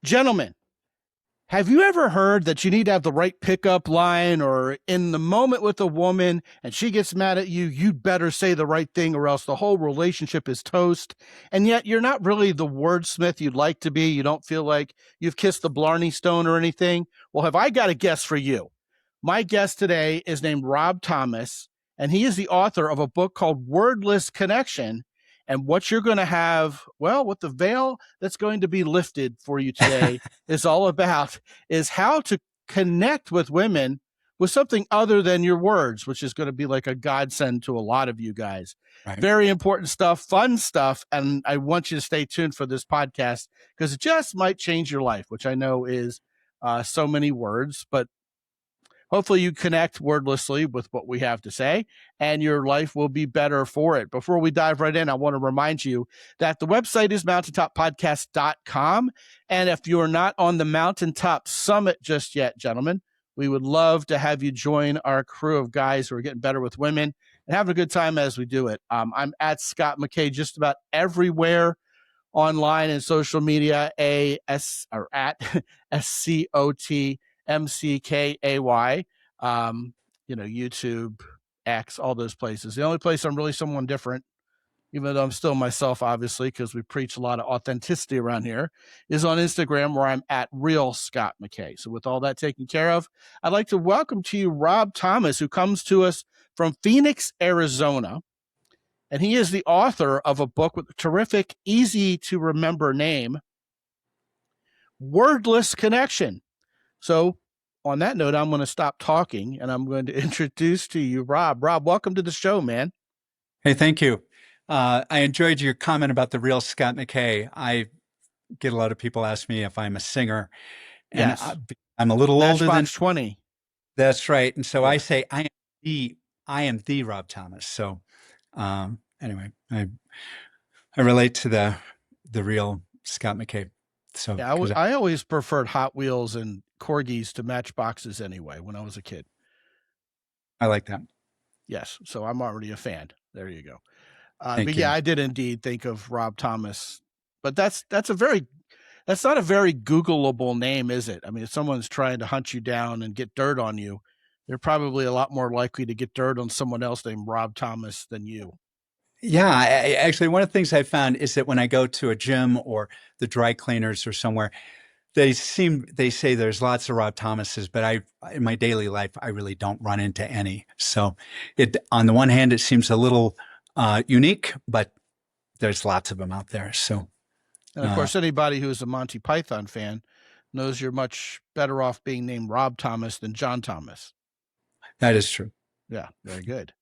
Gentlemen, have you ever heard that you need to have the right pickup line, or in the moment with a woman and she gets mad at you, you'd better say the right thing or else the whole relationship is toast? And yet you're not really the wordsmith you'd like to be. You don't feel like you've kissed the Blarney Stone or anything. Well, have I got a guest for you? My guest today is named Rob Thomas, and he is the author of a book called Wordless Connection. And what you're going to have, well, what the veil that's going to be lifted for you today is all about is how to connect with women with something other than your words, which is going to be like a godsend to a lot of you guys. Right. Very important stuff, fun stuff. And I want you to stay tuned for this podcast because it just might change your life, which I know is so many words, but hopefully you connect wordlessly with what we have to say and your life will be better for it. Before we dive right in, I want to remind you that the website is mountaintoppodcast.com. And if you're not on the Mountaintop Summit just yet, gentlemen, we would love to have you join our crew of guys who are getting better with women and having a good time as we do it. I'm at Scott McKay just about everywhere online and social media, at SCOT MCKAY, YouTube, X, all those places. The only place I'm really someone different, even though I'm still myself, obviously, because we preach a lot of authenticity around here, is on Instagram, where I'm at Real Scott McKay. So with all that taken care of, I'd like to welcome to you Rob Thomas, who comes to us from Phoenix, Arizona. And he is the author of a book with a terrific, easy to remember name, Wordless Connection. So on that note, I'm going to stop talking and I'm going to introduce to you Rob. Rob, welcome to the show, man. Hey, thank you. I enjoyed your comment about the real Scott McKay. I get a lot of people ask me if I'm a singer, and Yes. I'm a little older than Matchbox 20. That's right. And so Yeah. I say I am the Rob Thomas. So anyway, I relate to the real Scott McKay. So Yeah, I always preferred Hot Wheels and corgis to Matchboxes anyway when I was a kid. I like that. Yes, so I'm already a fan. There you go. Thank But you. yeah, I did indeed think of Rob Thomas. But that's not a very Googleable name, is it? I mean, if someone's trying to hunt you down and get dirt on you, they're probably a lot more likely to get dirt on someone else named Rob Thomas than you. Yeah, actually, one of the things I found is that when I go to a gym or the dry cleaners or somewhere, they say there's lots of Rob Thomases, but in my daily life, I really don't run into any. So on the one hand, it seems a little unique, but there's lots of them out there. So, And of course, anybody who's a Monty Python fan knows you're much better off being named Rob Thomas than John Thomas. that is true. Yeah, very good.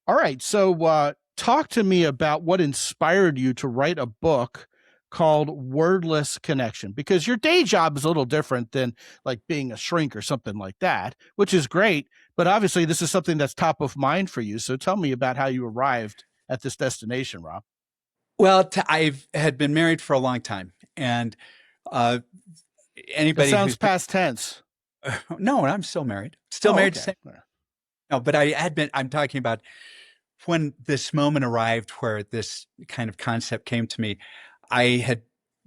All right. So talk to me about what inspired you to write a book called Wordless Connection, because your day job is a little different than like being a shrink or something like that, which is great. But obviously, this is something that's top of mind for you. So tell me about how you arrived at this destination, Rob. Well, I had been married for a long time, and It anybody sounds who's past tense. no, I'm still married, still married. Okay. No, but I'm talking about when this moment arrived where this kind of concept came to me. I had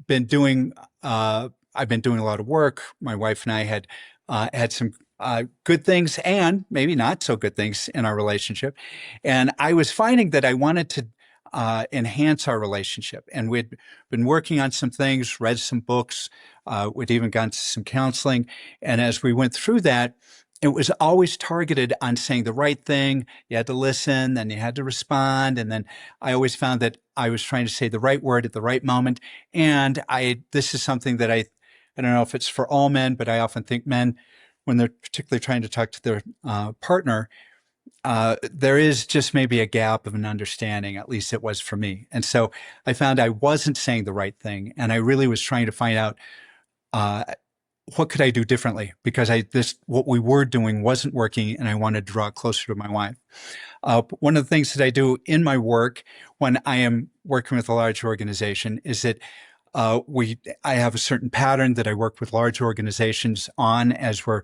been doing, I've been doing a lot of work. My wife and I had had some good things and maybe not so good things in our relationship. And I was finding that I wanted to enhance our relationship. And we'd been working on some things, read some books, we'd even gone to some counseling. And as we went through that, it was always targeted on saying the right thing. You had to listen, then you had to respond. And then I always found that I was trying to say the right word at the right moment. And this is something that I don't know if it's for all men, but I often think men, when they're particularly trying to talk to their partner, there is just maybe a gap of an understanding, at least it was for me. And so I found I wasn't saying the right thing. And I really was trying to find out, what could I do differently? Because what we were doing wasn't working, and I wanted to draw closer to my wife. One of the things that I do in my work when I am working with a large organization is that I have a certain pattern that I work with large organizations on as we're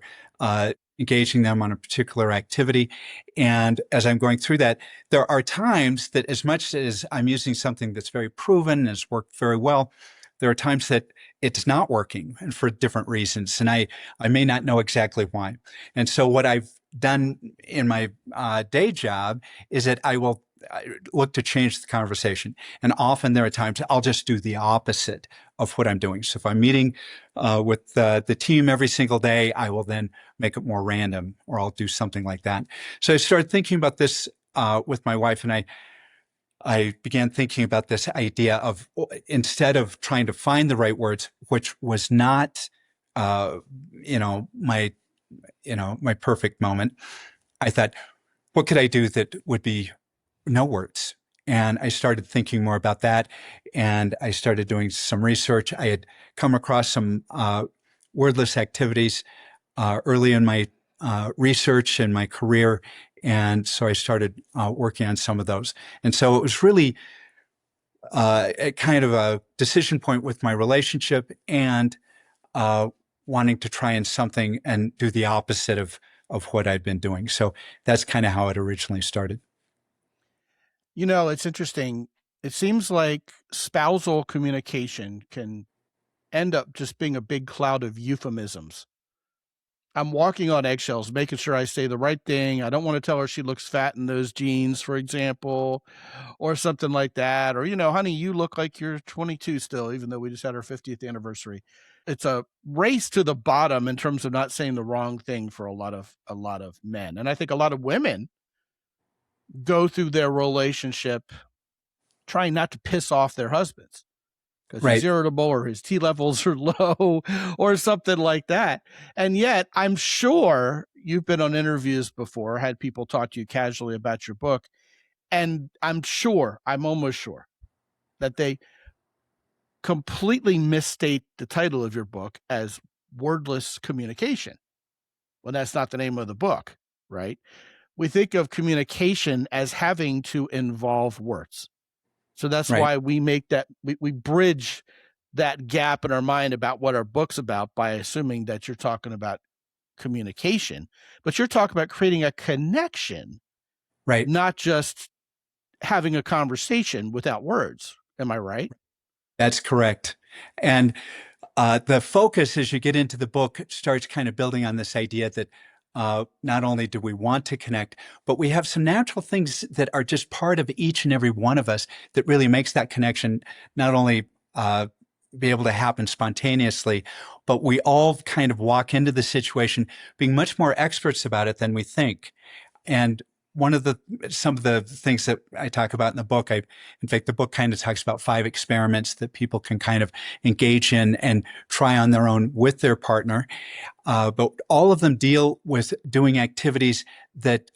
engaging them on a particular activity. And as I'm going through that, there are times that as much as I'm using something that's very proven, has worked very well, there are times that it's not working and for different reasons. And I may not know exactly why. And so what I've done in my day job is that I will look to change the conversation. And often there are times I'll just do the opposite of what I'm doing. So if I'm meeting with the team every single day, I will then make it more random, or I'll do something like that. So I started thinking about this with my wife, and I began thinking about this idea of, instead of trying to find the right words, which was not, uh, my, my perfect moment, I thought, what could I do that would be no words? And I started thinking more about that. And I started doing some research. I had come across some wordless activities early in my research and my career. And so I started working on some of those. And so it was really a kind of a decision point with my relationship, and wanting to try and something and do the opposite of what I'd been doing. So that's kind of how it originally started. It's interesting. It seems like spousal communication can end up just being a big cloud of euphemisms. I'm walking on eggshells, making sure I say the right thing. I don't want to tell her she looks fat in those jeans, for example, or something like that. Or, honey, you look like you're 22 still, even though we just had our 50th anniversary. It's a race to the bottom in terms of not saying the wrong thing for a lot of men. And I think a lot of women go through their relationship trying not to piss off their husbands because he's Right. irritable or his T levels are low or something like that. And yet, I'm sure you've been on interviews before, had people talk to you casually about your book. And I'm almost sure that they completely misstate the title of your book as Wordless Communication, when that's not the name of the book, right? We think of communication as having to involve words. So that's Right. why we make that, we bridge that gap in our mind about what our book's about by assuming that you're talking about communication, but you're talking about creating a connection, Right. not just having a conversation without words. Am I right? That's correct. And the focus as you get into the book starts kind of building on this idea that not only do we want to connect, but we have some natural things that are just part of each and every one of us that really makes that connection not only be able to happen spontaneously, but we all kind of walk into the situation being much more experts about it than we think. And some of the things that I talk about in the book, in fact, the book kind of talks about 5 experiments that people can kind of engage in and try on their own with their partner. But all of them deal with doing activities that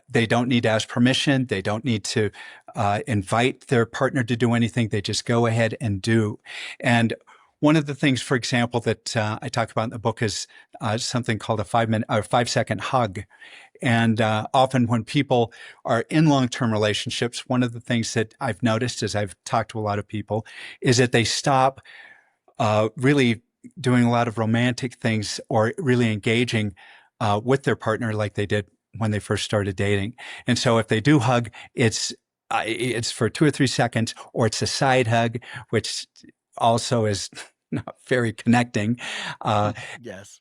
they don't need to ask permission. They don't need to invite their partner to do anything. They just go ahead and do. And one of the things, for example, that I talk about in the book is something called a 5-second hug. And often when people are in long-term relationships, one of the things that I've noticed as I've talked to a lot of people is that they stop really doing a lot of romantic things or really engaging with their partner like they did when they first started dating. And so if they do hug, it's for 2 or 3 seconds, or it's a side hug, which also is not very connecting. Yes.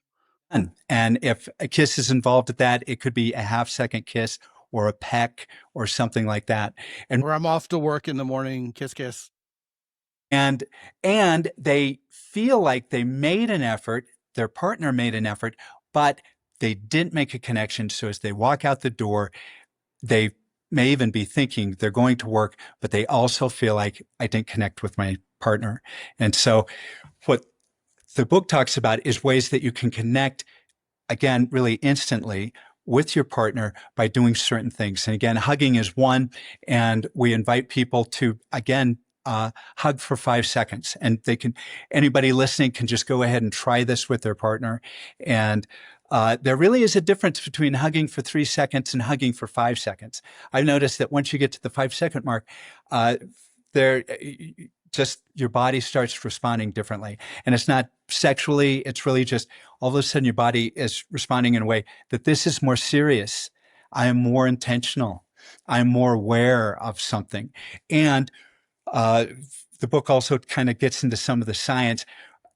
And if a kiss is involved at that, it could be a half-second kiss or a peck or something like that. And Or I'm off to work in the morning, kiss, kiss. and and they feel like they made an effort, their partner made an effort, but they didn't make a connection. So as they walk out the door, they may even be thinking they're going to work, but they also feel like I didn't connect with my partner. And so what the book talks about is ways that you can connect, again, really instantly with your partner by doing certain things. And again, hugging is one. And we invite people to, again, hug for 5 seconds. And anybody listening can just go ahead and try this with their partner. And there really is a difference between hugging for 3 seconds and hugging for 5 seconds. I've noticed that once you get to the 5-second mark, there just your body starts responding differently. And it's not sexually, it's really just all of a sudden your body is responding in a way that this is more serious. I am more intentional. I'm more aware of something. And the book also kind of gets into some of the science.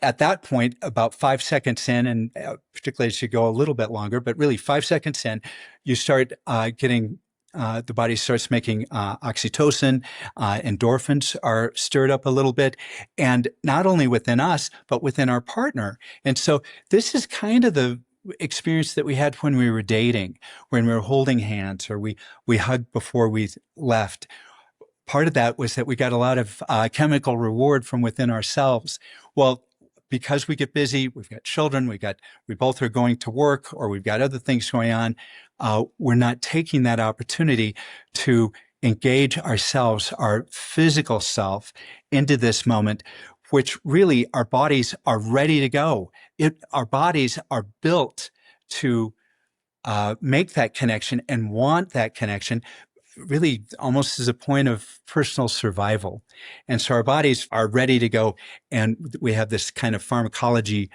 At that point, about 5 seconds in, and particularly as you go a little bit longer, but really 5 seconds in, you start getting the body starts making oxytocin, endorphins are stirred up a little bit, and not only within us, but within our partner. And so this is kind of the experience that we had when we were dating, when we were holding hands, or we hugged before we left. Part of that was that we got a lot of chemical reward from within ourselves. Well, because we get busy, we've got children, we both are going to work, or we've got other things going on, we're not taking that opportunity to engage ourselves, our physical self, into this moment, which really our bodies are ready to go. Our bodies are built to make that connection and want that connection, really almost as a point of personal survival. And so our bodies are ready to go. And we have this kind of pharmacology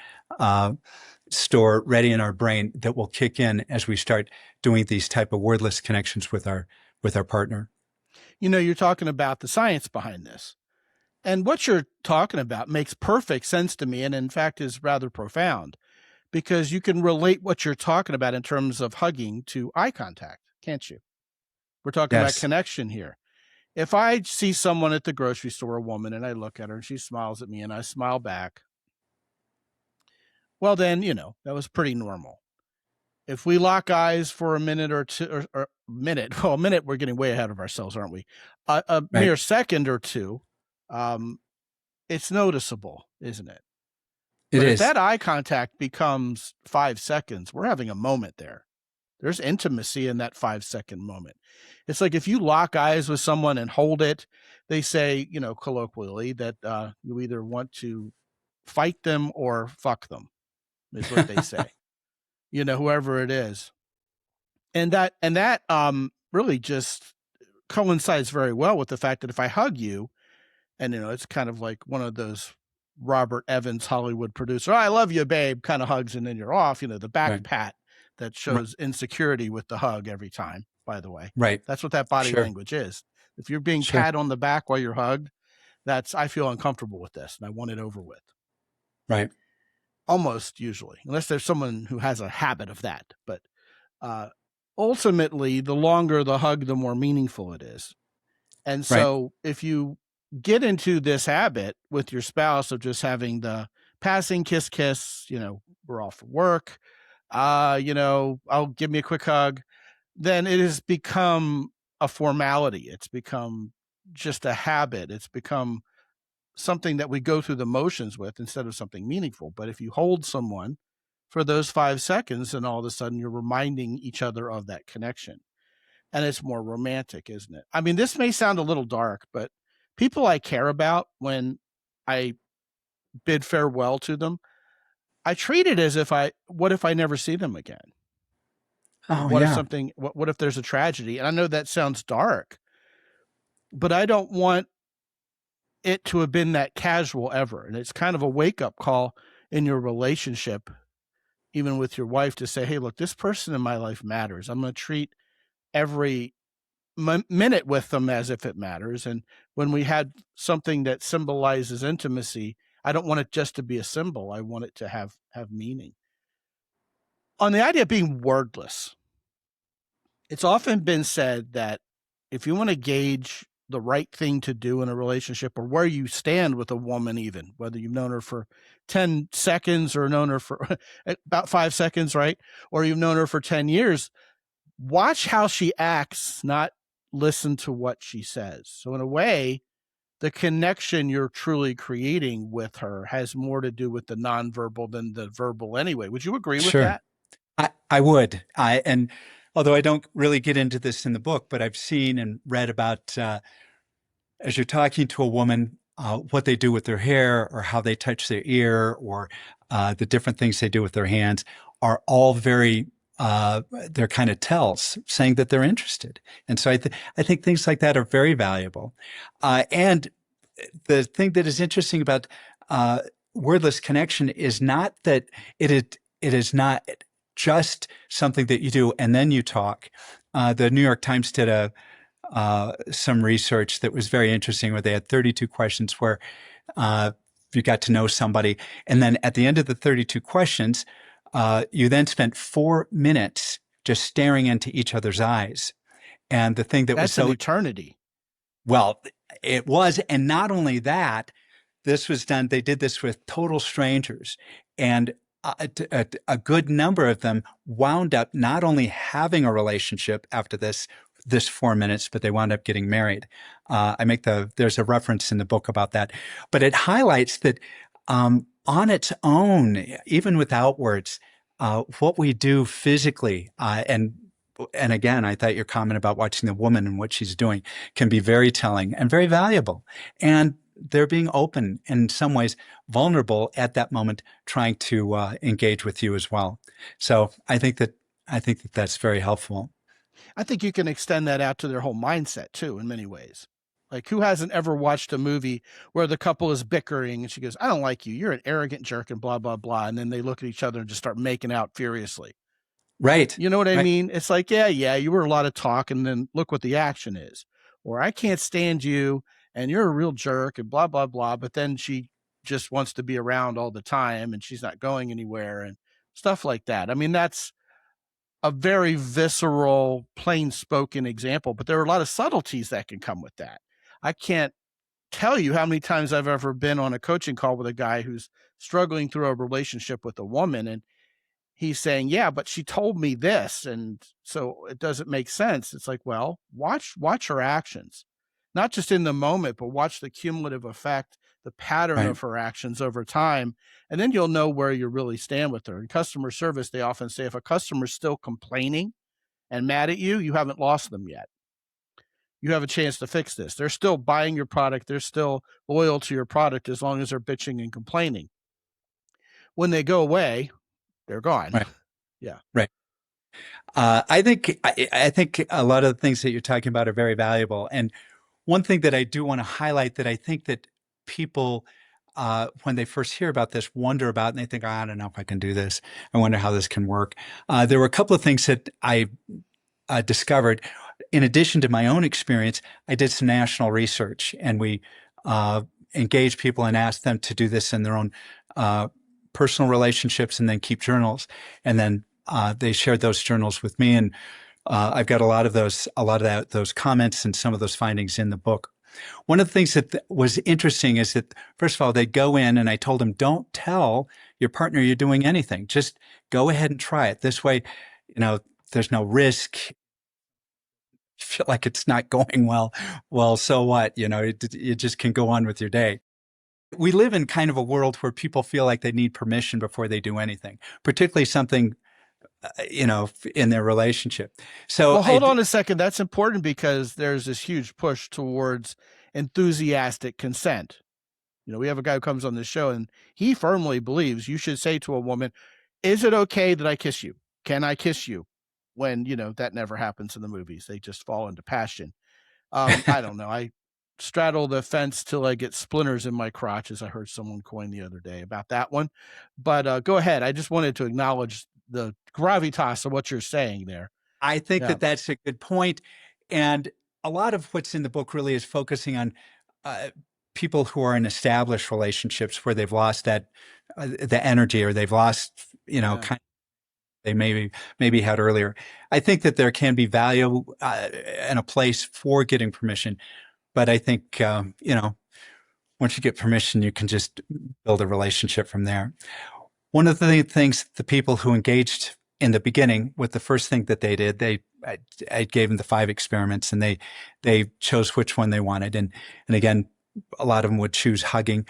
store ready in our brain that will kick in as we start doing these type of wordless connections with our partner. You know, you're talking about the science behind this. And what you're talking about makes perfect sense to me, and in fact is rather profound, because you can relate what you're talking about in terms of hugging to eye contact, can't you? We're talking about Yes. connection here. If I see someone at the grocery store, a woman, and I look at her and she smiles at me and I smile back, well, then, you know, that was pretty normal. If we lock eyes for a minute or two, or a minute, we're getting way ahead of ourselves, aren't we? A Right. mere second or two, it's noticeable, isn't it? It But if is. that eye contact becomes 5 seconds, we're having a moment there. There's intimacy in that 5 second moment. It's like if you lock eyes with someone and hold it, they say, you know, colloquially, that you either want to fight them or fuck them, is what they say. You know, whoever it is. And that really just coincides very well with the fact that if I hug you, and you know, it's kind of like one of those Robert Evans Hollywood producer, "Oh, I love you, babe," kind of hugs, and then you're off. You know, the back Right. pat that Right. shows insecurity with the hug every time. By the way, Right. that's what that body Sure. language is. If you're being Sure. pat on the back while you're hugged, that's I feel uncomfortable with this, and I want it over with. Right. Almost usually, unless there's someone who has a habit of that. But uh, ultimately, the longer the hug, the more meaningful it is. And Right. so if you get into this habit with your spouse of just having the passing kiss, you know, we're off for work, you know, I'll give me a quick hug, then it has become a formality. It's become just a habit. It's become something that we go through the motions with instead of something meaningful. But if you hold someone for those 5 seconds, then all of a sudden you're reminding each other of that connection, and it's more romantic, isn't it? I mean, this may sound a little dark, but people I care about, when I bid farewell to them, I treat it as if what if I never see them again? Oh, What if yeah. what if there's a tragedy? And I know that sounds dark, but I don't want it to have been that casual ever. And it's kind of a wake up call in your relationship, even with your wife, to say, hey, look, this person in my life matters. I'm going to treat every minute with them as if it matters. And when we had something that symbolizes intimacy, I don't want it just to be a symbol. I want it to have meaning. On the idea of being wordless, it's often been said that if you want to gauge the right thing to do in a relationship, or where you stand with a woman, even whether you've known her for 10 seconds or known her for about 5 seconds, right? Or you've known her for 10 years, watch how she acts, not listen to what she says. So in a way, the connection you're truly creating with her has more to do with the nonverbal than the verbal anyway. Would you agree with Sure. that? I would. And although I don't really get into this in the book, but I've seen and read about as you're talking to a woman, what they do with their hair or how they touch their ear or the different things they do with their hands are all very, they're kind of tells saying that they're interested. And so I think things like that are very valuable. And the thing that is interesting about wordless connection is not that it is not just something that you do and then you talk. The New York Times did some research that was very interesting, where they had 32 questions where you got to know somebody. And then at the end of the 32 questions, you then spent 4 minutes just staring into each other's eyes. And the thing that was That's an so, eternity. well, it was. And not only that, this was done, they did this with total strangers. And a good number of them wound up not only having a relationship after this 4 minutes, but they wound up getting married. There's a reference in the book about that, but it highlights that on its own, even without words, what we do physically, and again, I thought your comment about watching the woman and what she's doing can be very telling and very valuable. And they're being open, in some ways vulnerable at that moment, trying to engage with you as well. So I think that that's very helpful. I think you can extend that out to their whole mindset too, in many ways. Like, who hasn't ever watched a movie where the couple is bickering and she goes, "I don't like you. You're an arrogant jerk," and blah, blah, blah. And then they look at each other and just start making out furiously. Right. You know what I Right. mean? It's like, yeah, you were a lot of talk, and then look what the action is. Or, "I can't stand you and you're a real jerk," and blah, blah, blah. But then she just wants to be around all the time and she's not going anywhere and stuff like that. I mean, that's a very visceral, plain spoken example, but there are a lot of subtleties that can come with that. I can't tell you how many times I've ever been on a coaching call with a guy who's struggling through a relationship with a woman, and he's saying, "Yeah, but she told me this, and so it doesn't make sense." It's like, well, watch her actions, not just in the moment, but watch the cumulative effect, the pattern Right. of her actions over time, and then you'll know where you really stand with her. In customer service, they often say if a customer's still complaining and mad at you, you haven't lost them yet. You have a chance to fix this. They're still buying your product. They're still loyal to your product as long as they're bitching and complaining. When they go away, they're gone. Right. Yeah. Right. I think a lot of the things that you're talking about are very valuable. And one thing that I do want to highlight that I think that people, when they first hear about this, wonder about, and they think, I don't know if I can do this. I wonder how this can work. There were a couple of things that I discovered. In addition to my own experience, I did some national research, and we engaged people and asked them to do this in their own personal relationships, and then keep journals. And then they shared those journals with me, and I've got a lot of those comments and some of those findings in the book. One of the things that was interesting is that, first of all, they go in, and I told them, don't tell your partner you're doing anything. Just go ahead and try it. This way, there's no risk. Feel like it's not going well. Well, so what? You just can go on with your day. We live in kind of a world where people feel like they need permission before they do anything, particularly something, in their relationship. So Well, hold on a second. That's important because there's this huge push towards enthusiastic consent. We have a guy who comes on this show, and he firmly believes you should say to a woman, "Is it okay that I kiss you? Can I kiss you?" When, that never happens in the movies. They just fall into passion. I don't know. I straddle the fence till I get splinters in my crotch, as I heard someone coin the other day about that one. But go ahead. I just wanted to acknowledge the gravitas of what you're saying there. I think Yeah. that that's a good point. And a lot of what's in the book really is focusing on uh, people who are in established relationships where they've lost that the energy, or they've lost, Yeah. kind of, they maybe had earlier. I think that there can be value and a place for getting permission, but I think once you get permission, you can just build a relationship from there. One of the things, the people who engaged in the beginning with the first thing that they did, I gave them the 5 experiments, and they chose which one they wanted. And again, a lot of them would choose hugging.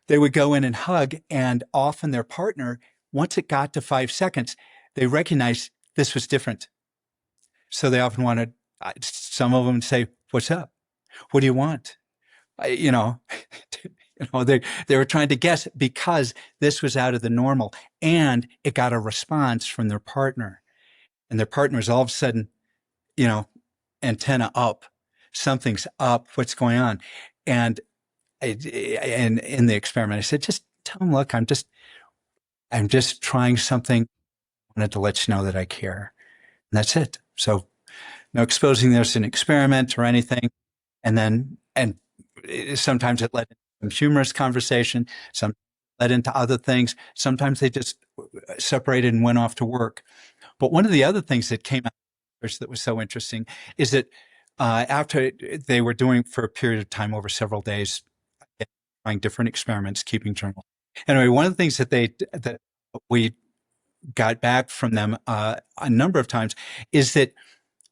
They would go in and hug, and often their partner, once it got to 5 seconds, they recognized this was different. So they often wanted, some of them say, "What's up? What do you want?" You know, they were trying to guess, because this was out of the normal, and it got a response from their partner, and their partner is all of a sudden, you know, antenna up, something's up, what's going on? And and in the experiment, I said, just tell them, look, I'm just trying something. I wanted to let you know that I care. And that's it. So no exposing there's an experiment or anything. And sometimes it led into some humorous conversation, some led into other things. Sometimes they just separated and went off to work. But one of the other things that came out that was so interesting is that after they were doing for a period of time over several days, trying different experiments, keeping journals. Anyway, one of the things that we got back from them a number of times is that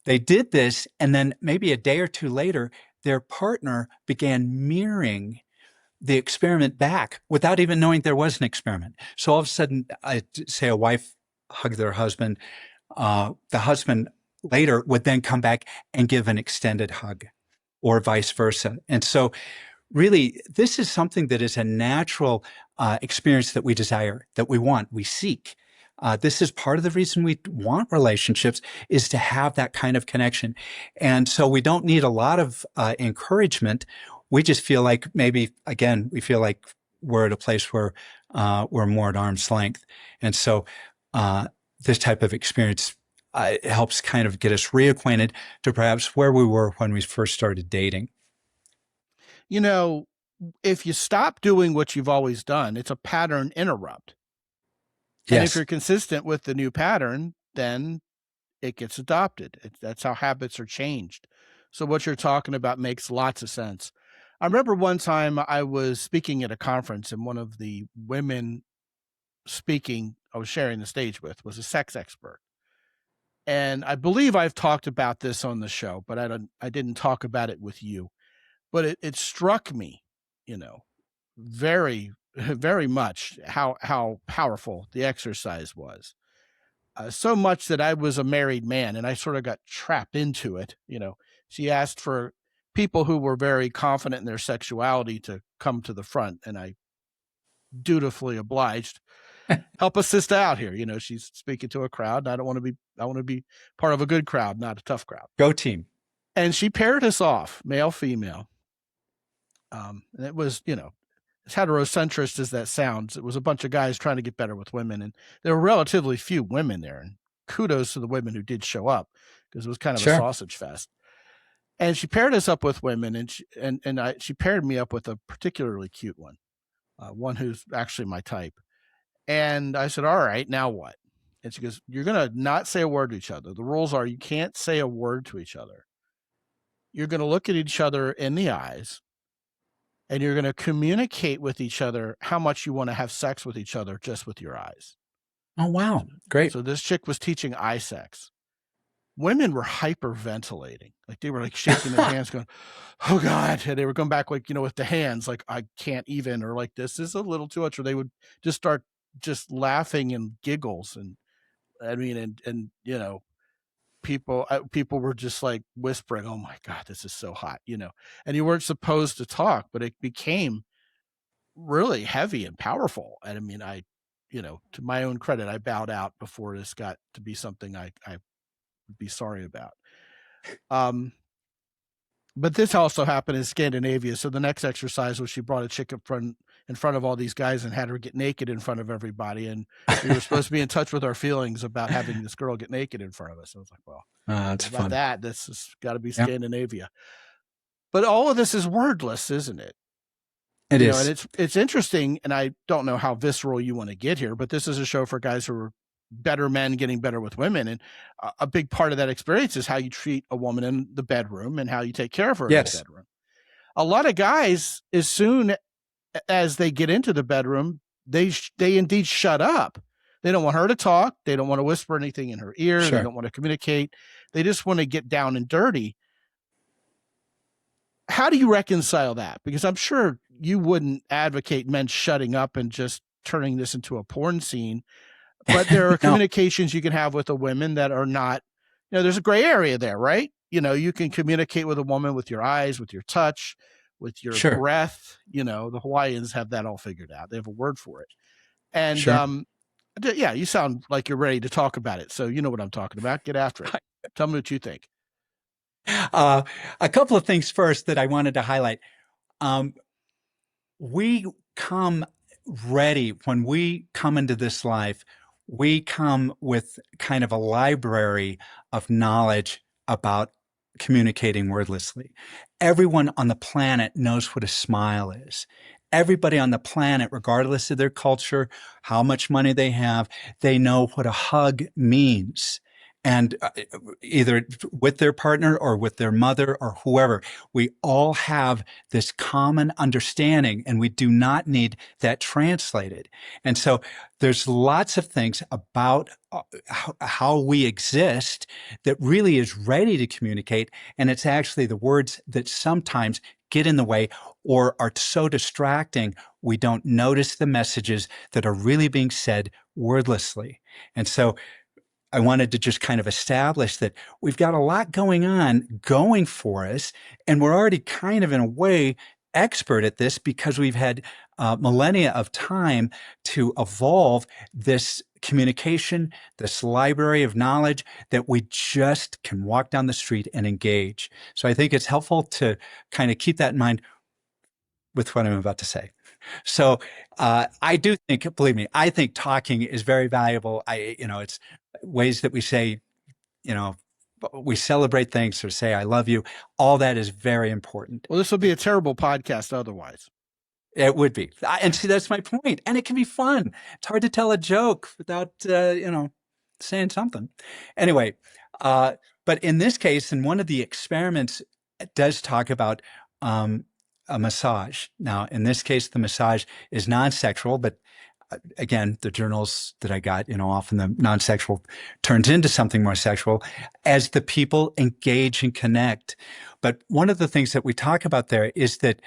they did this, and then maybe a day or two later, their partner began mirroring the experiment back without even knowing there was an experiment. So all of a sudden, say a wife hugged their husband, the husband later would then come back and give an extended hug, or vice versa. And so really, this is something that is a natural experience that we desire, that we want, we seek. This is part of the reason we want relationships, is to have that kind of connection. And so we don't need a lot of encouragement. We just feel like maybe, again, we feel like we're at a place where we're more at arm's length. And so this type of experience helps kind of get us reacquainted to perhaps where we were when we first started dating. You know, if you stop doing what you've always done, it's a pattern interrupt. And if Yes. you're consistent with the new pattern, then it gets adopted. That's how habits are changed. So what you're talking about makes lots of sense. I remember one time I was speaking at a conference, and one of the women speaking I was sharing the stage with was a sex expert. And I believe I've talked about this on the show, but I didn't talk about it with you. But it struck me, you know, very, very much how powerful the exercise was. So much that I was a married man and I sort of got trapped into it. You know, she asked for people who were very confident in their sexuality to come to the front, and I dutifully obliged. Help us sister out here. You know, she's speaking to a crowd. And I want to be part of a good crowd, not a tough crowd. Go team. And she paired us off, male, female. And it was, you know, as heterocentrist as that sounds, it was a bunch of guys trying to get better with women, and there were relatively few women there. And kudos to the women who did show up, because it was kind of a Sure. sausage fest. And she paired us up with women, and she paired me up with a particularly cute one, one who's actually my type. And I said, "All right, now what?" And she goes, "You're gonna not say a word to each other. The rules are you can't say a word to each other. You're gonna look at each other in the eyes, and you're going to communicate with each other how much you want to have sex with each other just with your eyes." Oh, wow. Great. So this chick was teaching eye sex. Women were hyperventilating. Like they were like shaking their hands going, "Oh God." And they were going back like, you know, with the hands, like, "I can't even," or like, "This is a little too much." Or they would just start just laughing and giggles. And I mean, and, you know, people were just like whispering, "Oh my God, this is so hot," you know, and you weren't supposed to talk, but it became really heavy and powerful. And I mean, you know, to my own credit, I bowed out before this got to be something I would be sorry about. But this also happened in Scandinavia. So the next exercise was she brought a chick in front of all these guys and had her get naked in front of everybody. And we were supposed to be in touch with our feelings about having this girl get naked in front of us. I was like, well, It's about fun. that, this has got to be Yeah. Scandinavia. But all of this is wordless, isn't it? It You know, and is. it's interesting, and I don't know how visceral you want to get here, but this is a show for guys who are better men getting better with women, and a big part of that experience is how you treat a woman in the bedroom and how you take care of her in the Yes. bedroom. A lot of guys, as soon as they get into the bedroom, they indeed shut up. They don't want her to talk. They don't want to whisper anything in her ear. They Sure. don't want to communicate. They just want to get down and dirty. How do you reconcile that? Because I'm sure you wouldn't advocate men shutting up and just turning this into a porn scene, but there are No. communications you can have with a woman that are not, you know, there's a gray area there, right? You know, you can communicate with a woman with your eyes, with your touch, with your Sure. breath. You know, the Hawaiians have that all figured out. They have a word for it. And Sure. yeah, you sound like you're ready to talk about it. So you know what I'm talking about. Get after it. Tell me what you think. A couple of things first that I wanted to highlight. We come ready when we come into this life. We come with kind of a library of knowledge about communicating wordlessly. Everyone on the planet knows what a smile is. Everybody on the planet, regardless of their culture, how much money they have, they know what a hug means. And either with their partner or with their mother or whoever, we all have this common understanding, and we do not need that translated. And so there's lots of things about how we exist that really is ready to communicate. And it's actually the words that sometimes get in the way or are so distracting, we don't notice the messages that are really being said wordlessly. And so I wanted to just kind of establish that we've got a lot going for us, and we're already kind of in a way expert at this because we've had millennia of time to evolve this communication, this library of knowledge that we just can walk down the street and engage. So I think it's helpful to kind of keep that in mind with what I'm about to say. So I do think, believe me, I think talking is very valuable. It's ways that we say, we celebrate things or say, I love you. All that is very important. Well, this would be a terrible podcast otherwise. It would be. And see, that's my point. And it can be fun. It's hard to tell a joke without, saying something. Anyway, but in this case, in one of the experiments, it does talk about a massage. Now, in this case, the massage is non-sexual, but again, the journals that I got, often the non-sexual turns into something more sexual as the people engage and connect. But one of the things that we talk about there is that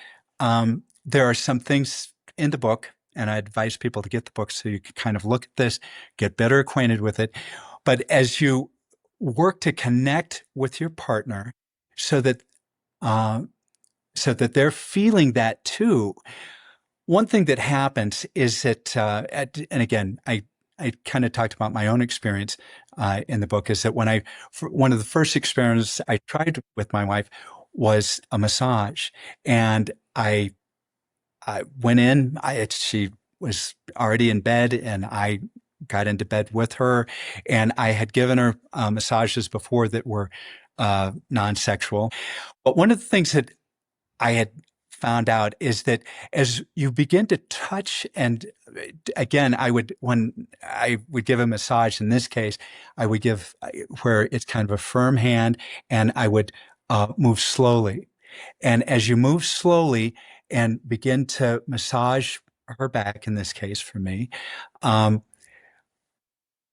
there are some things in the book, and I advise people to get the book so you can kind of look at this, get better acquainted with it. But as you work to connect with your partner so that they're feeling that too, one thing that happens is that, and again, I kind of talked about my own experience in the book, is that one of the first experiments I tried with my wife was a massage, and I went in. She was already in bed, and I got into bed with her, and I had given her massages before that were non-sexual. But one of the things that I had found out is that as you begin to touch, and again, when I would give a massage, in this case, I would give where it's kind of a firm hand, and I would move slowly. And as you move slowly and begin to massage her back, in this case for me,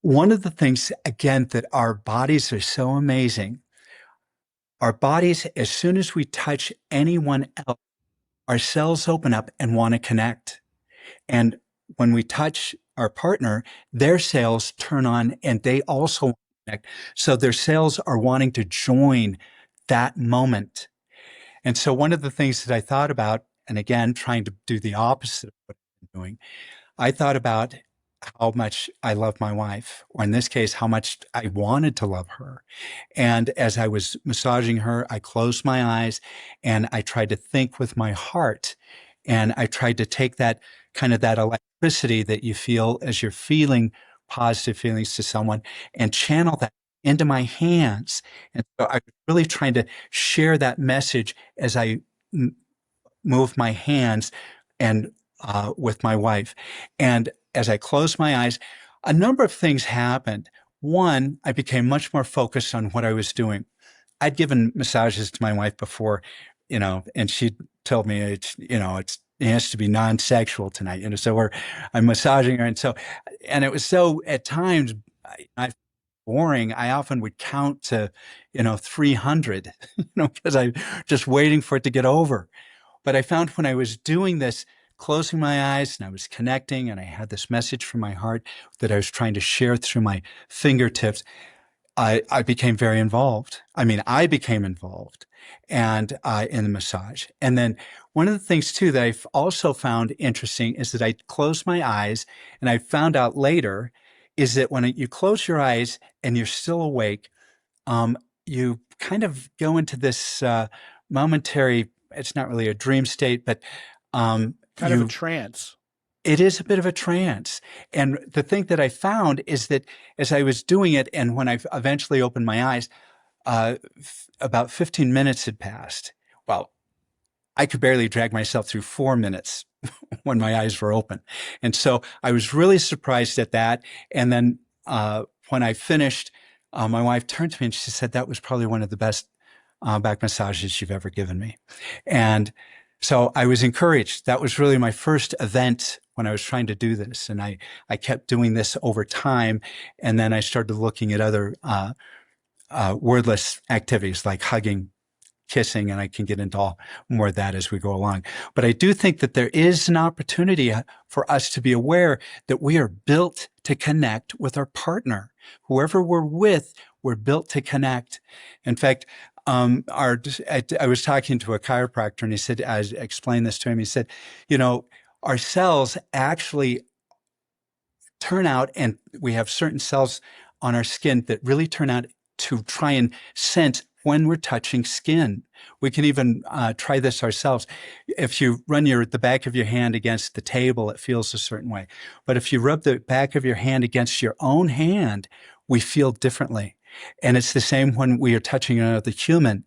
one of the things, again, that our bodies are so amazing, our bodies, as soon as we touch anyone else, our cells open up and want to connect. And when we touch our partner, their cells turn on and they also want to connect. So their cells are wanting to join that moment. And so one of the things that I thought about, and again, trying to do the opposite of what I'm doing, I thought about how much I love my wife, or in this case, how much I wanted to love her. And as I was massaging her, I closed my eyes and I tried to think with my heart. And I tried to take that kind of that electricity that you feel as you're feeling positive feelings to someone and channel that into my hands. And so I was really trying to share that message as I move my hands and with my wife. And as I closed my eyes, a number of things happened. One, I became much more focused on what I was doing. I'd given massages to my wife before, and she told me it has to be non-sexual tonight. So I'm massaging her. And it was so at times boring. I often would count to, 300, because I'm just waiting for it to get over. But I found when I was doing this, closing my eyes and I was connecting and I had this message from my heart that I was trying to share through my fingertips, I became very involved. I became involved and in the massage. And then one of the things too that I've also found interesting is that I closed my eyes, and I found out later is that when you close your eyes and you're still awake, you kind of go into this momentary, it's not really a dream state, but kind of a trance. It is a bit of a trance. And the thing that I found is that as I was doing it, and when I eventually opened my eyes, about 15 minutes had passed. Well, I could barely drag myself through 4 minutes when my eyes were open. And so I was really surprised at that. And then when I finished, my wife turned to me and she said, that was probably one of the best back massages you've ever given me. And so I was encouraged. That was really my first event when I was trying to do this. And I kept doing this over time. And then I started looking at other wordless activities like hugging, kissing, and I can get into all more of that as we go along. But I do think that there is an opportunity for us to be aware that we are built to connect with our partner. Whoever we're with, we're built to connect. In fact, I was talking to a chiropractor and he said, I explained this to him. He said, you know, our cells actually turn out, and we have certain cells on our skin that really turn out to try and sense when we're touching skin. We can even try this ourselves. If you run the back of your hand against the table, it feels a certain way. But if you rub the back of your hand against your own hand, we feel differently. And it's the same when we are touching another human.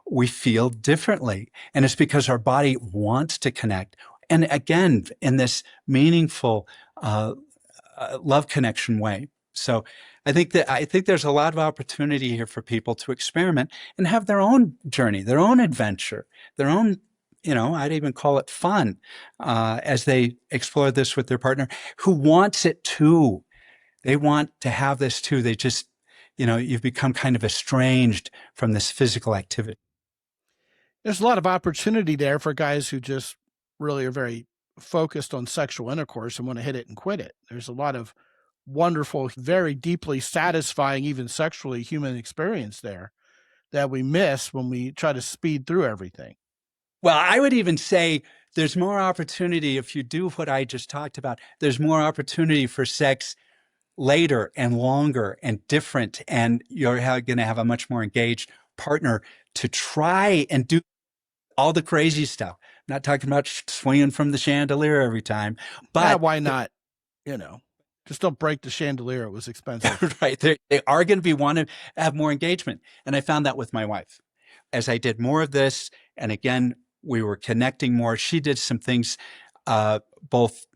We feel differently. And it's because our body wants to connect. And again, in this meaningful love connection way. So I think there's a lot of opportunity here for people to experiment and have their own journey, their own adventure, their own, I'd even call it fun, as they explore this with their partner who wants it too. They want to have this too. They just, you've become kind of estranged from this physical activity. There's a lot of opportunity there for guys who just really are very focused on sexual intercourse and want to hit it and quit it. There's a lot of wonderful, very deeply satisfying, even sexually human experience there that we miss when we try to speed through everything. Well, I would even say there's more opportunity if you do what I just talked about. There's more opportunity for sex later and longer and different, and you're going to have a much more engaged partner to try and do all the crazy stuff. I'm not talking about swinging from the chandelier every time, but yeah, why not? Just don't break the chandelier. It was expensive. Right. They are going to want to have more engagement. And I found that with my wife. As I did more of this, and again, we were connecting more. She did some things, both,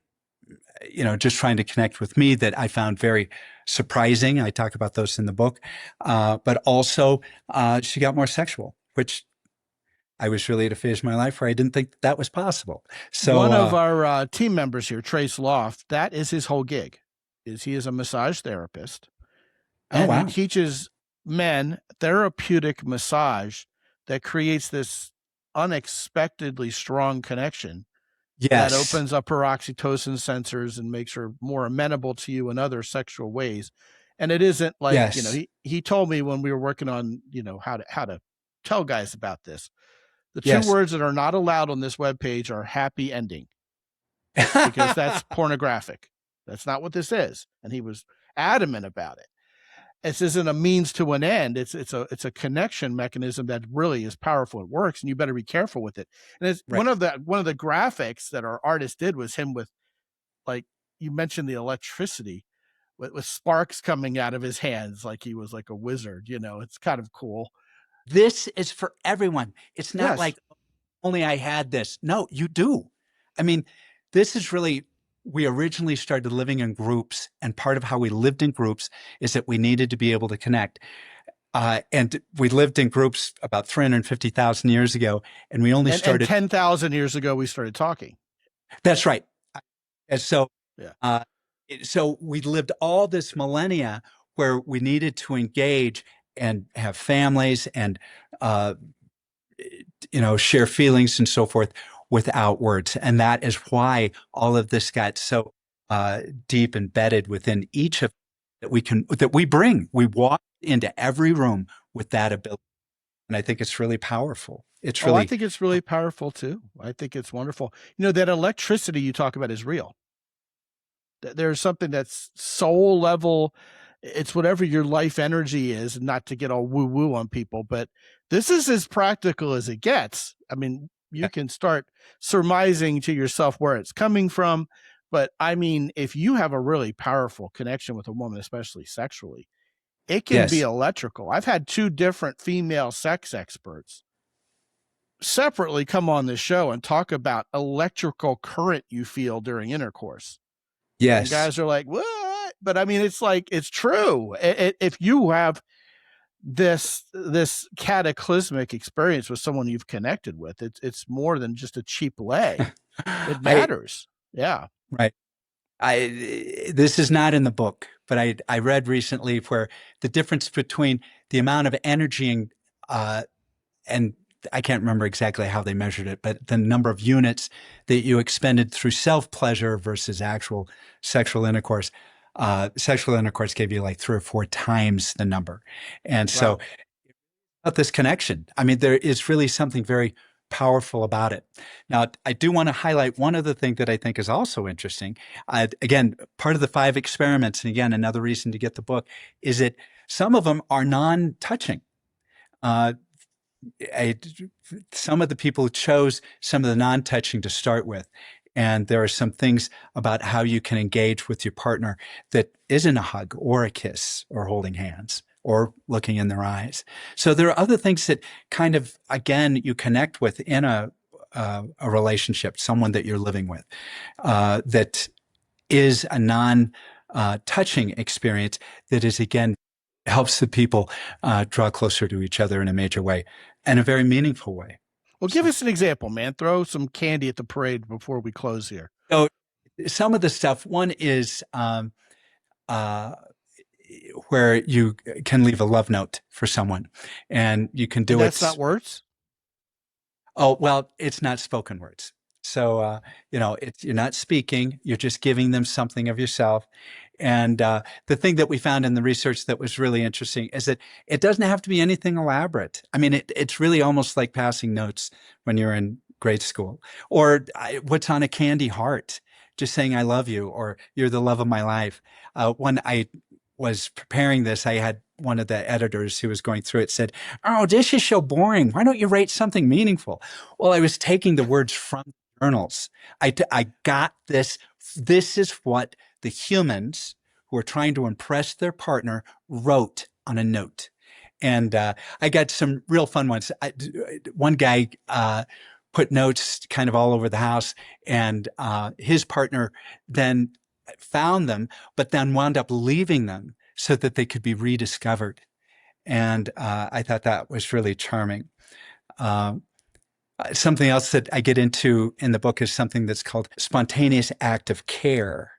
just trying to connect with me that I found very surprising. I talk about those in the book. But also, she got more sexual, which I was really at a phase of my life where I didn't think that was possible. So one of our team members here, Trace Loft, that is his whole gig. He is a massage therapist, and he teaches men therapeutic massage that creates this unexpectedly strong connection that opens up her oxytocin sensors and makes her more amenable to you in other sexual ways. And it isn't like, he told me when we were working on, how to tell guys about this. The two words that are not allowed on this webpage are happy ending, because that's pornographic. That's not what this is. And he was adamant about it. This isn't a means to an end. It's a connection mechanism that really is powerful. It works, and you better be careful with it. And it's one of the graphics that our artist did was him with, like you mentioned, the electricity with sparks coming out of his hands, like he was like a wizard. It's kind of cool. This is for everyone. It's not like only I had this. No, you do. I mean, this is really, we originally started living in groups, and part of how we lived in groups is that we needed to be able to connect. And we lived in groups about 350,000 years ago, and we only started 10,000 years ago. We started talking. That's right. And so, so we lived all this millennia where we needed to engage and have families and share feelings and so forth without words. And that is why all of this got so deep embedded within each of that we bring. We walk into every room with that ability. And I think it's really powerful. I think it's really powerful too. I think it's wonderful. That electricity you talk about is real. There's something that's soul level. It's whatever your life energy is, not to get all woo woo on people, but this is as practical as it gets. I mean, you can start surmising to yourself where it's coming from. But I mean, if you have a really powerful connection with a woman, especially sexually, It can be Yes. electrical. I've had two different female sex experts separately come on this show and talk about electrical current you feel during intercourse. And Yes. guys are like, what? But I mean, it's like, it's true. If you have this cataclysmic experience with someone you've connected with, it's more than just a cheap lay. It I matters. Yeah. right. This is not in the book, but I read recently where the difference between the amount of energy and I can't remember exactly how they measured it, but the number of units that you expended through self-pleasure versus actual sexual intercourse gave you like 3 or 4 times the number. And so Wow. about this connection, I mean, there is really something very powerful about it. Now, I do want to highlight one other thing that I think is also interesting. Again, part of the 5 experiments, and again, another reason to get the book, is that some of them are non-touching. Uh, I, some of the people chose some of the non-touching to start with. And there are some things about how you can engage with your partner that isn't a hug or a kiss or holding hands or looking in their eyes. So there are other things that kind of, again, you connect with in a relationship, someone that you're living with, that is a non-touching experience that is, again, helps the people draw closer to each other in a major way and a very meaningful way. Well, give So, us an example, man. Throw some candy at the parade before we close here. so some of the stuff, one is uh, where you can leave a love note for someone, and you can And do that's not it. words? Oh, well, it's not spoken words. So, you're not speaking, you're just giving them something of yourself. And the thing that we found in the research that was really interesting is that it doesn't have to be anything elaborate. I mean, it's really almost like passing notes when you're in grade school, or what's on a candy heart, just saying, I love you, or you're the love of my life. When I was preparing this, I had one of the editors who was going through it said, "Oh, this is so boring. Why don't you write something meaningful?" Well, I was taking the words from journals. I got this. This is what the humans who are trying to impress their partner wrote on a note. And I got some real fun ones. One guy put notes kind of all over the house, and his partner then found them, but then wound up leaving them so that they could be rediscovered. And I thought that was really charming. Um, Something else that I get into in the book is something that's called spontaneous act of care.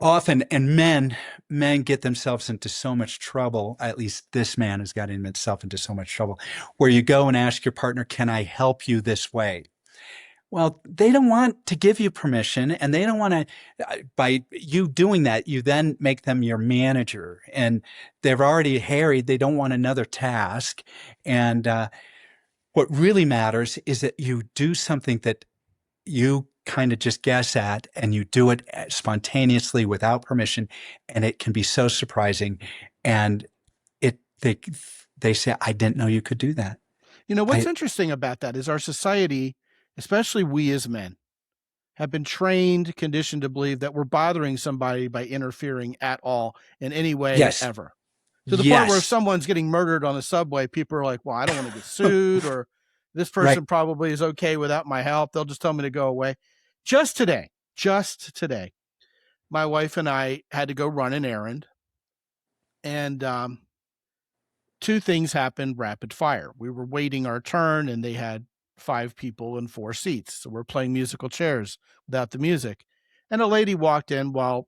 Often, and men get themselves into so much trouble. At least this man has gotten himself into so much trouble, where you go and ask your partner, "Can I help you this way?" Well, they don't want to give you permission, and they don't want to. By you doing that, you then make them your manager, and they're already harried. They don't want another task, and what really matters is that you do something that you kind of just guess at, and you do it spontaneously without permission, and it can be so surprising. And it they say, "I didn't know you could do that." You know, what's I interesting about that is our society, especially we as men, have been trained, conditioned to believe that we're bothering somebody by interfering at all in any way yes, ever. To the point where if yes, someone's getting murdered on the subway, people are like, well, I don't want to get sued, or this right. person probably is okay without my help. They'll just tell me to go away. Just today, just today, my wife and I had to go run an errand, and two things happened rapid fire. We were waiting our turn, and they had 5 people in 4 seats. So we're playing musical chairs without the music. And a lady walked in while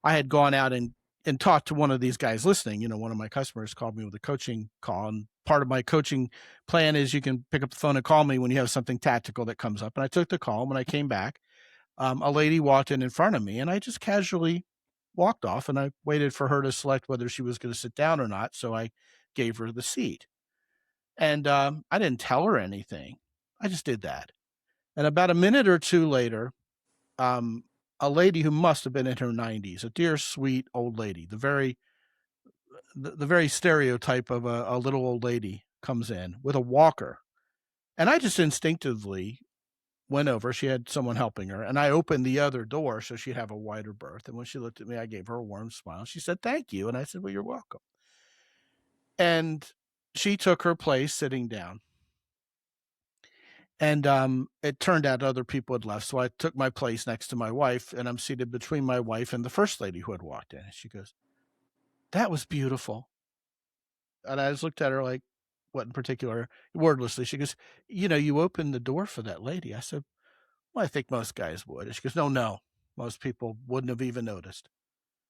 I had gone out and talked to one of these guys listening. You know, one of my customers called me with a coaching call. And part of my coaching plan is you can pick up the phone and call me when you have something tactical that comes up. And I took the call. When I came back, a lady walked in front of me, and I just casually walked off, and I waited for her to select whether she was going to sit down or not. So I gave her the seat. And I didn't tell her anything. I just did that. And about a minute or two later, um, a lady who must have been in her 90s, a dear, sweet old lady, the very stereotype of a little old lady, comes in with a walker. And I just instinctively went over. She had someone helping her, and I opened the other door so she'd have a wider berth. And when she looked at me, I gave her a warm smile. She said, "Thank you." And I said, "Well, you're welcome." And she took her place sitting down. And it turned out other people had left. So I took my place next to my wife, and I'm seated between my wife and the first lady who had walked in. And she goes, "That was beautiful." And I just looked at her like, "What in particular?" Wordlessly. She goes, "You opened the door for that lady." I said, "Well, I think most guys would." And she goes, No. Most people wouldn't have even noticed.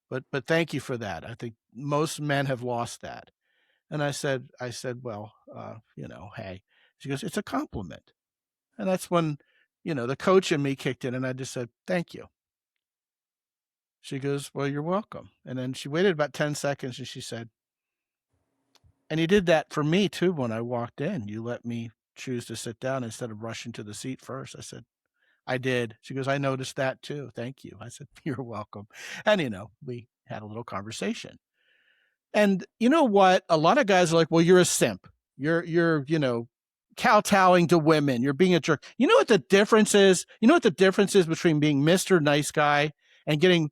But thank you for that. I think most men have lost that." And I said, "Well, hey." She goes, "It's a compliment." And that's when, the coach in me kicked in, and I just said, "Thank you." She goes, "Well, you're welcome." And then she waited about 10 seconds, and she said, "And you did that for me too when I walked in. You let me choose to sit down instead of rushing to the seat first." I said, "I did." She goes, "I noticed that too. Thank you." I said, "You're welcome." And, we had a little conversation. And you know what? A lot of guys are like, "Well, you're a simp. You're kowtowing to women. You're being a jerk." You know what the difference is? You know what the difference is between being Mr. Nice Guy and getting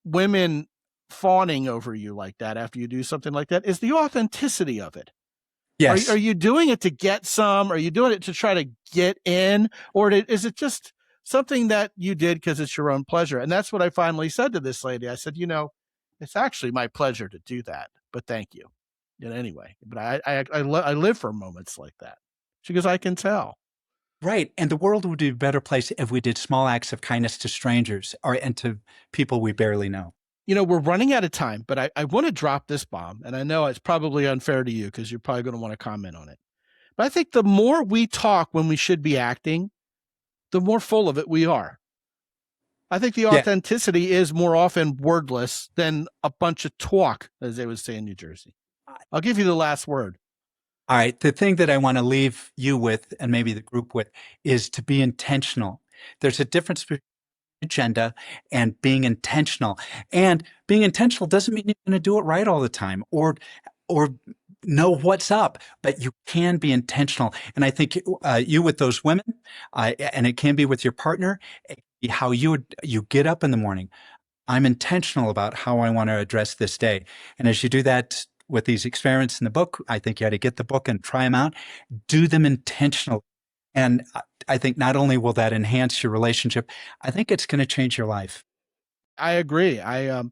women fawning over you like that after you do something like that? Is the authenticity of it. Are Yes. you doing it to get some? Are you doing it to try to get in? Or is it just something that you did because it's your own pleasure? And that's what I finally said to this lady. I said, "It's actually my pleasure to do that, but thank you." Anyway, but I live for moments like that. She goes, "I can tell." Right. And the world would be a better place if we did small acts of kindness to strangers and to people we barely know. We're running out of time, but I want to drop this bomb. And I know it's probably unfair to you because you're probably going to want to comment on it. But I think the more we talk when we should be acting, the more full of it we are. I think the Yeah. authenticity is more often wordless than a bunch of talk, as they would say in New Jersey. I'll give you the last word. All right. The thing that I want to leave you with, and maybe the group with, is to be intentional. There's a difference between agenda and being intentional. And being intentional doesn't mean you're going to do it right all the time or know what's up, but you can be intentional. And I think you with those women, and it can be with your partner, how you get up in the morning. I'm intentional about how I want to address this day. And as you do that with these experiments in the book, I think you ought to get the book and try them out, do them intentionally. And I think not only will that enhance your relationship, I think it's going to change your life. I agree. I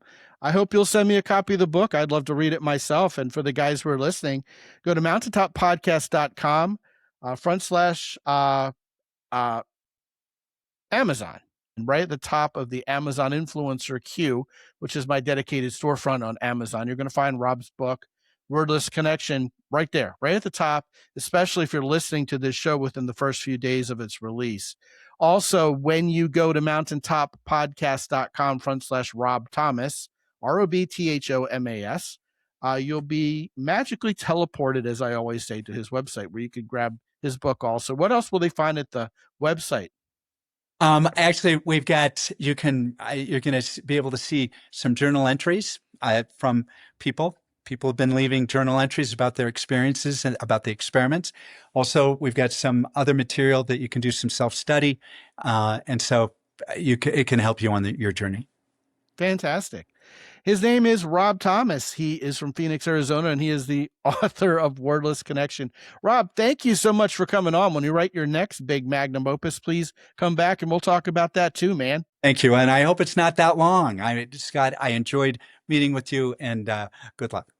hope you'll send me a copy of the book. I'd love to read it myself. And for the guys who are listening, go to mountaintoppodcast.com / Amazon. And right at the top of the Amazon influencer queue, which is my dedicated storefront on Amazon, you're going to find Rob's book, Wordless Connection, right there, right at the top, especially if you're listening to this show within the first few days of its release. Also, when you go to mountaintoppodcast.com / Rob Thomas, ROBTHOMAS, you'll be magically teleported, as I always say, to his website where you could grab his book also. What else will they find at the website? Actually, we've got, you're going to be able to see some journal entries from people. People have been leaving journal entries about their experiences and about the experiments. Also, we've got some other material that you can do some self-study. And so it can help you on your journey. Fantastic. His name is Rob Thomas. He is from Phoenix, Arizona, and he is the author of Wordless Connection. Rob, thank you so much for coming on. When you write your next big magnum opus, please come back and we'll talk about that too, man. Thank you. And I hope it's not that long. Scott, I enjoyed meeting with you, and good luck.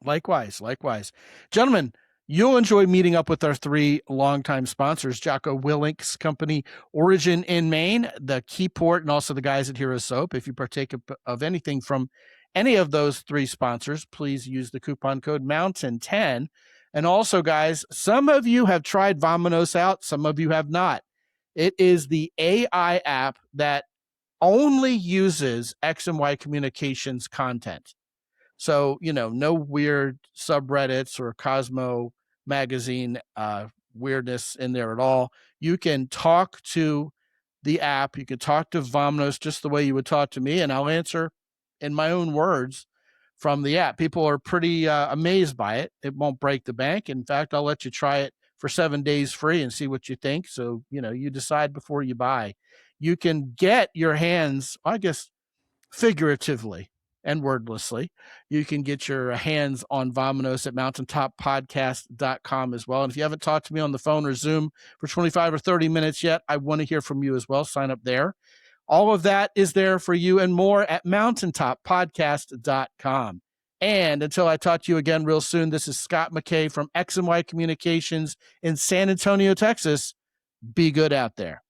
Likewise. Gentlemen, you'll enjoy meeting up with our three longtime sponsors, Jocko Willink's company, Origin in Maine, the Keyport, and also the guys at Hero Soap. If you partake of anything from any of those three sponsors, please use the coupon code MOUNTAIN10. And also, guys, some of you have tried Vominos out, some of you have not. It is the AI app that only uses X and Y communications content. So, no weird subreddits or Cosmo magazine weirdness in there at all. You can talk to the app. You can talk to Vomnos just the way you would talk to me, and I'll answer in my own words from the app. People are pretty amazed by it. It won't break the bank. In fact, I'll let you try it for 7 days free and see what you think. So, you decide before you buy. You can get your hands, I guess, figuratively and wordlessly. You can get your hands on Vominos at mountaintoppodcast.com as well. And if you haven't talked to me on the phone or Zoom for 25 or 30 minutes yet, I want to hear from you as well. Sign up there. All of that is there for you and more at mountaintoppodcast.com. And until I talk to you again real soon, this is Scott McKay from X and Y Communications in San Antonio, Texas. Be good out there.